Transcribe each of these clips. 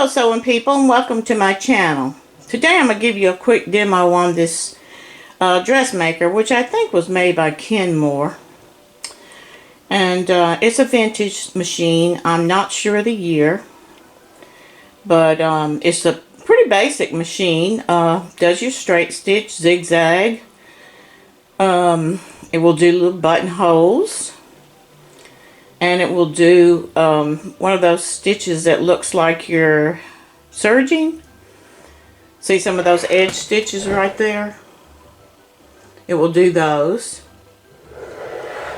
Hello sewing people, and welcome to my channel. Today I'm going to give you a quick demo on this dressmaker, which I think was made by Kenmore. And it's a vintage machine. I'm not sure of the year, but it's a pretty basic machine. Does your straight stitch, zigzag. It will do little buttonholes. And it will do one of those stitches that looks like you're serging. See some of those edge stitches right there? It will do those.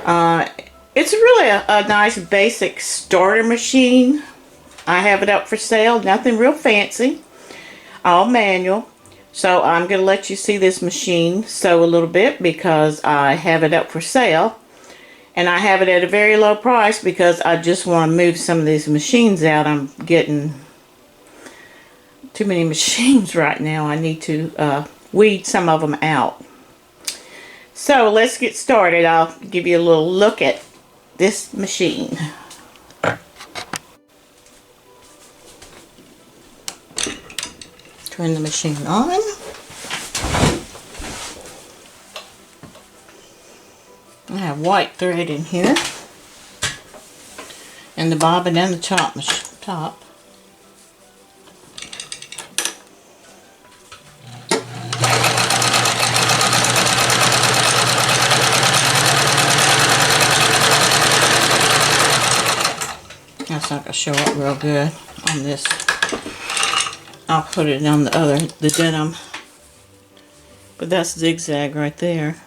It's really a nice basic starter machine. I have it up for sale. Nothing real fancy. All manual. So I'm going to let you see this machine sew a little bit because I have it up for sale. And I have it at a very low price because I just want to move some of these machines out. I'm getting too many machines right now. I need to weed some of them out. So let's get started. I'll give you a little look at this machine. Turn the machine on. I have white thread in here, and the bobbin and the top. That's not gonna show up real good on this. I'll put it on the denim, but that's zigzag right there.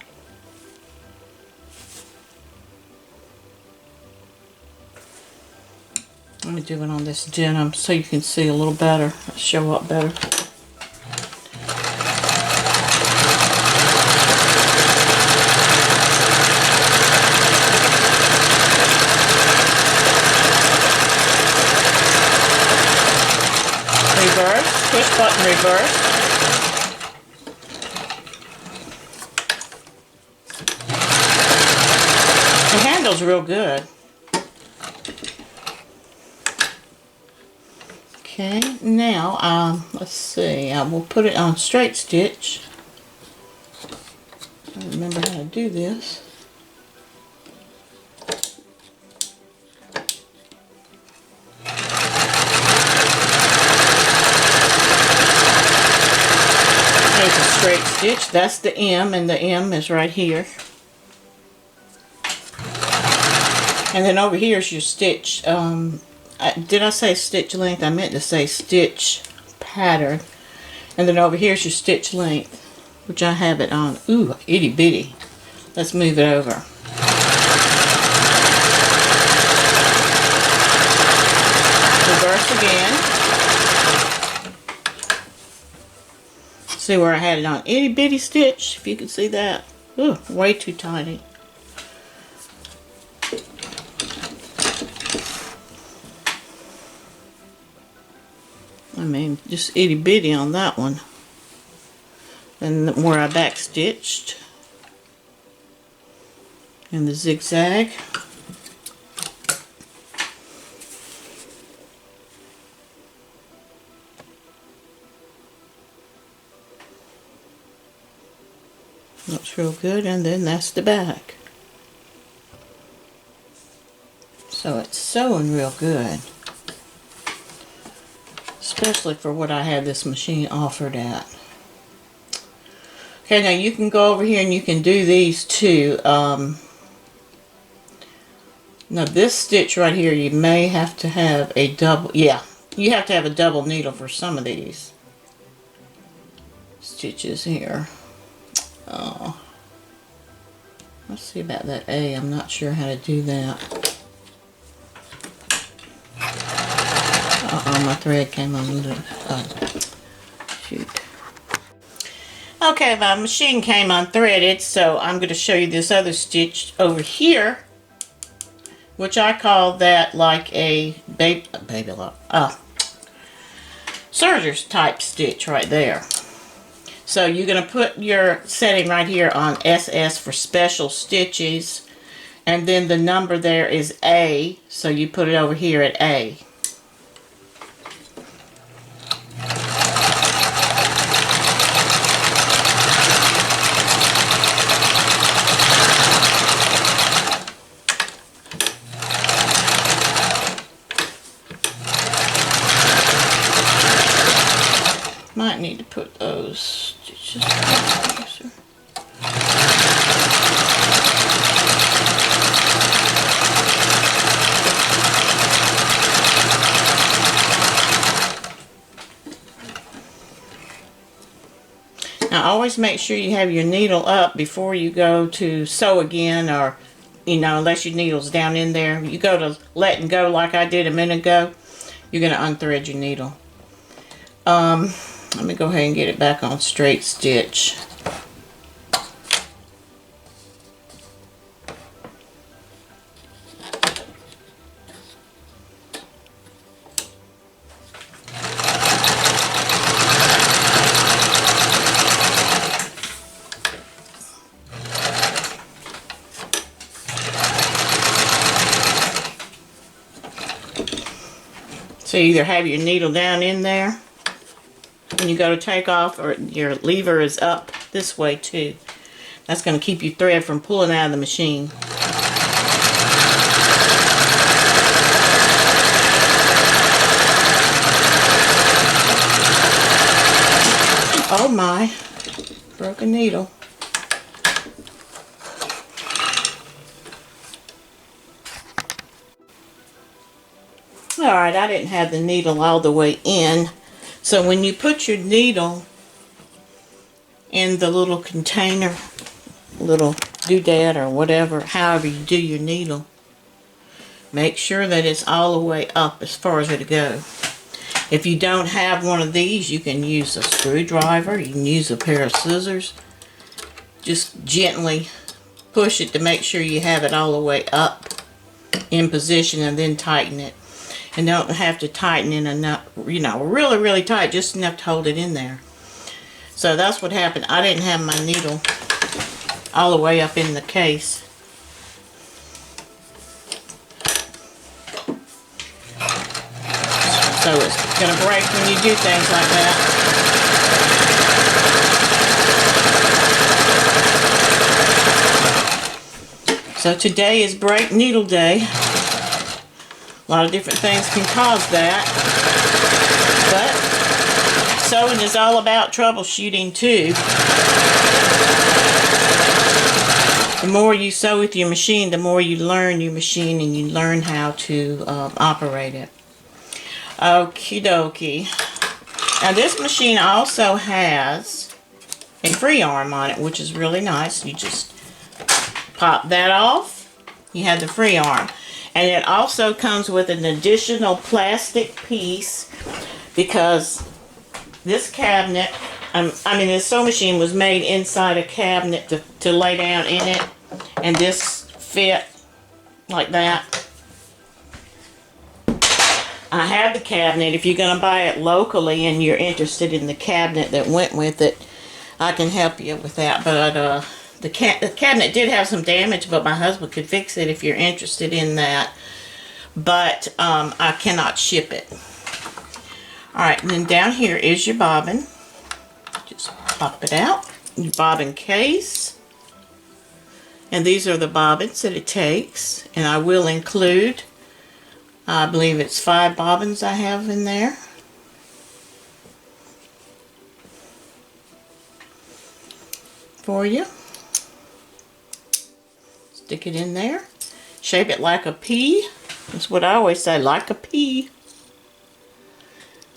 Let me do it on this denim so you can see a little better, show up better. Reverse, push button reverse. The handle's real good. Okay, now let's see, I will put it on straight stitch. I remember how to do this. There's a straight stitch, that's the M, and the M is right here. And then over here is your stitch. Did I say stitch length? I meant to say stitch pattern. And then over here is your stitch length, which I have it on. Ooh, itty bitty. Let's move it over. Reverse again. See where I had it on itty bitty stitch? If you can see that. Ooh, way too tiny. I mean, just itty bitty on that one. And where I back stitched. And the zigzag. Looks real good, and then that's the back. So it's sewing real good. Especially for what I had this machine offered at. Okay, now you can go over here and you can do these too. Now this stitch right here, you may have to have a double, yeah, you have to have a double needle for some of these stitches here. Oh, let's see about that A. I'm not sure how to do that. My thread came undone. Shoot. Okay, my machine came unthreaded, so I'm going to show you this other stitch over here, which I call that like a serger's type stitch right there. So you're going to put your setting right here on SS for special stitches, and then the number there is A, so you put it over here at A. put those stitches closer. Now always make sure you have your needle up before you go to sew again, or unless your needle's down in there. You go to letting go like I did a minute ago, you're going to unthread your needle. Let me go ahead and get it back on straight stitch. So you either have your needle down in there when you go to take off, or your lever is up this way too. That's going to keep your thread from pulling out of the machine. Oh my, broke a needle. Alright, I didn't have the needle all the way in. So when you put your needle in the little container, little doodad or whatever, however you do your needle, make sure that it's all the way up as far as it'll go. If you don't have one of these, you can use a screwdriver, you can use a pair of scissors. Just gently push it to make sure you have it all the way up in position, and then tighten it. And don't have to tighten in enough, really, really tight, just enough to hold it in there. So that's what happened. I didn't have my needle all the way up in the case. So it's going to break when you do things like that. So today is break needle day. A lot of different things can cause that, but sewing is all about troubleshooting too. The more you sew with your machine, the more you learn your machine and you learn how to operate it. Okie dokie. Now this machine also has a free arm on it, which is really nice. You just pop that off, you have the free arm. And it also comes with an additional plastic piece, because this cabinet, this sewing machine was made inside a cabinet to lay down in it, and this fit like that. I have the cabinet. If you're going to buy it locally and you're interested in the cabinet that went with it, I can help you with that. But the cabinet did have some damage, but my husband could fix it if you're interested in that. But I cannot ship it. Alright, and then down here is your bobbin. Just pop it out. Your bobbin case. And these are the bobbins that it takes. And I will include, I believe it's 5 bobbins I have in there. For you. Stick it in there. Shape it like a pea. That's what I always say, like a pea.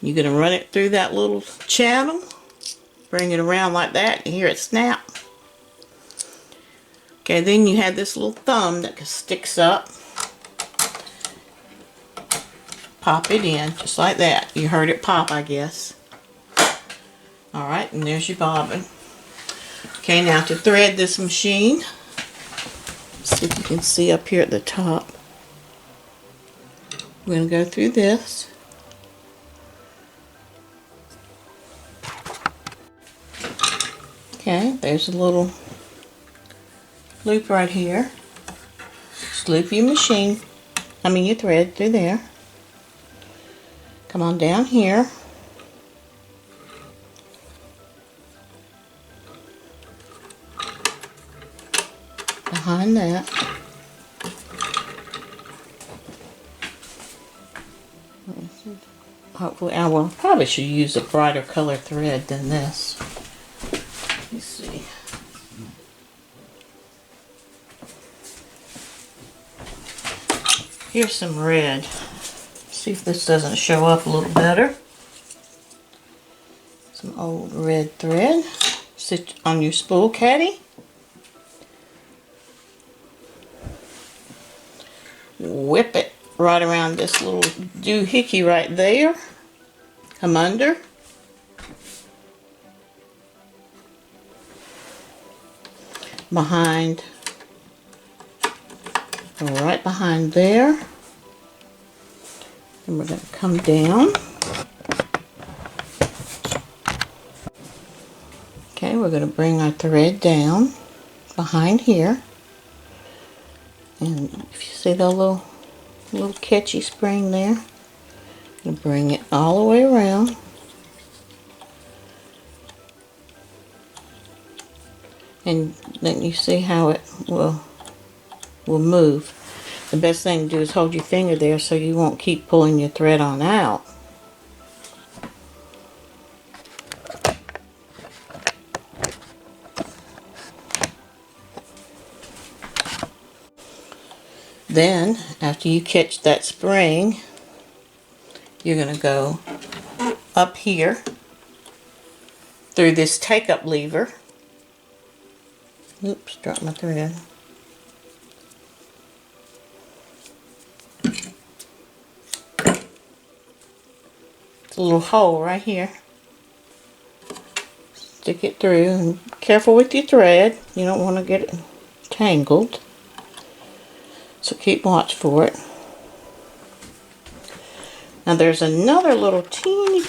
You're going to run it through that little channel. Bring it around like that and hear it snap. Okay, then you have this little thumb that sticks up. Pop it in, just like that. You heard it pop, I guess. Alright, and there's your bobbin. Okay, now to thread this machine, see if you can see up here at the top. We're going to go through this. Okay, there's a little loop right here. Just loop your machine, your thread through there. Come on down here. Behind that. hopefully I will. Probably should use a brighter color thread than this. Let's see. Here's some red. See if this doesn't show up a little better. Some old red thread. Sit on your spool caddy. Whip it right around this little doohickey right there. Come under. Behind. Right behind there. And we're going to come down. Okay, we're going to bring our thread down behind here. And if you see the little catchy spring there, I'm going to bring it all the way around. And then you see how it will move. The best thing to do is hold your finger there so you won't keep pulling your thread on out. Then, after you catch that spring, you're going to go up here through this take-up lever. Oops, dropped my thread. It's a little hole right here. Stick it through, and careful with your thread. You don't want to get it tangled. So keep watch for it. Now there's another little teeny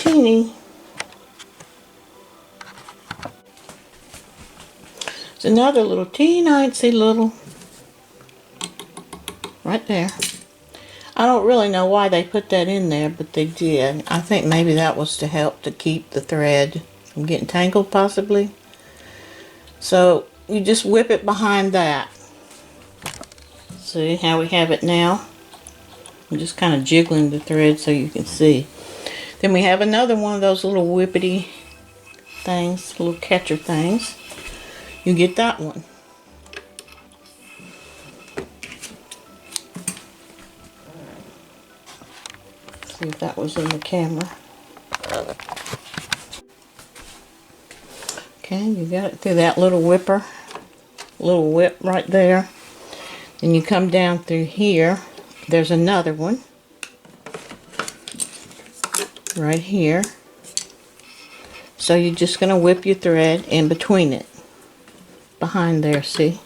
little right there. I don't really know why they put that in there, but they did. I think maybe that was to help to keep the thread from getting tangled possibly. So you just whip it behind that. See how we have it now? I'm just kind of jiggling the thread so you can see. Then we have another one of those little whippety things, little catcher things. You get that one. See if that was in the camera. Okay, you got it through that little whip right there. Then you come down through here. There's another one right here. So you're just going to whip your thread in between it. Behind there, see?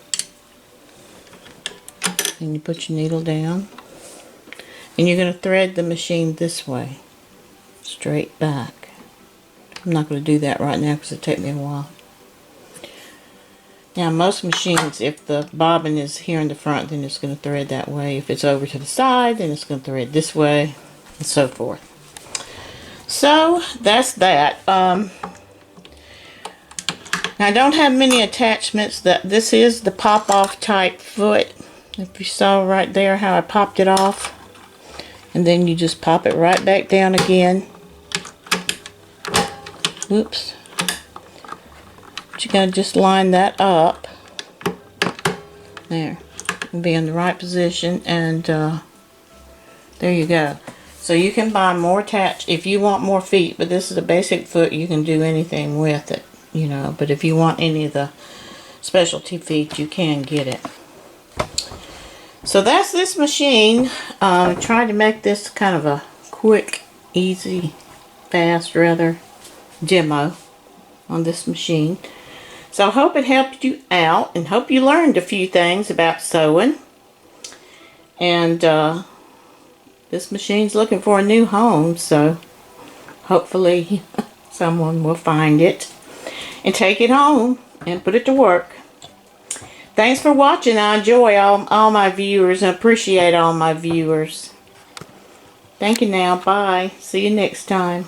And you put your needle down. And you're going to thread the machine this way. Straight back. I'm not going to do that right now because it'll take me a while. Now most machines, if the bobbin is here in the front, then it's going to thread that way. If it's over to the side, then it's going to thread this way, and so forth. So that's that. Now I don't have many attachments. This is the pop-off type foot. If you saw right there how I popped it off. And then you just pop it right back down again. Whoops. But you gotta just line that up. There. And be in the right position, and there you go. So you can buy more if you want more feet, but this is a basic foot. You can do anything with it, you know. But if you want any of the specialty feet, you can get it. So that's this machine. Tried to make this kind of a quick, easy, fast, rather, demo on this machine. So I hope it helped you out, and hope you learned a few things about sewing. And this machine's looking for a new home, so hopefully someone will find it and take it home and put it to work. Thanks for watching. I enjoy all my viewers and appreciate all my viewers. Thank you now. Bye. See you next time.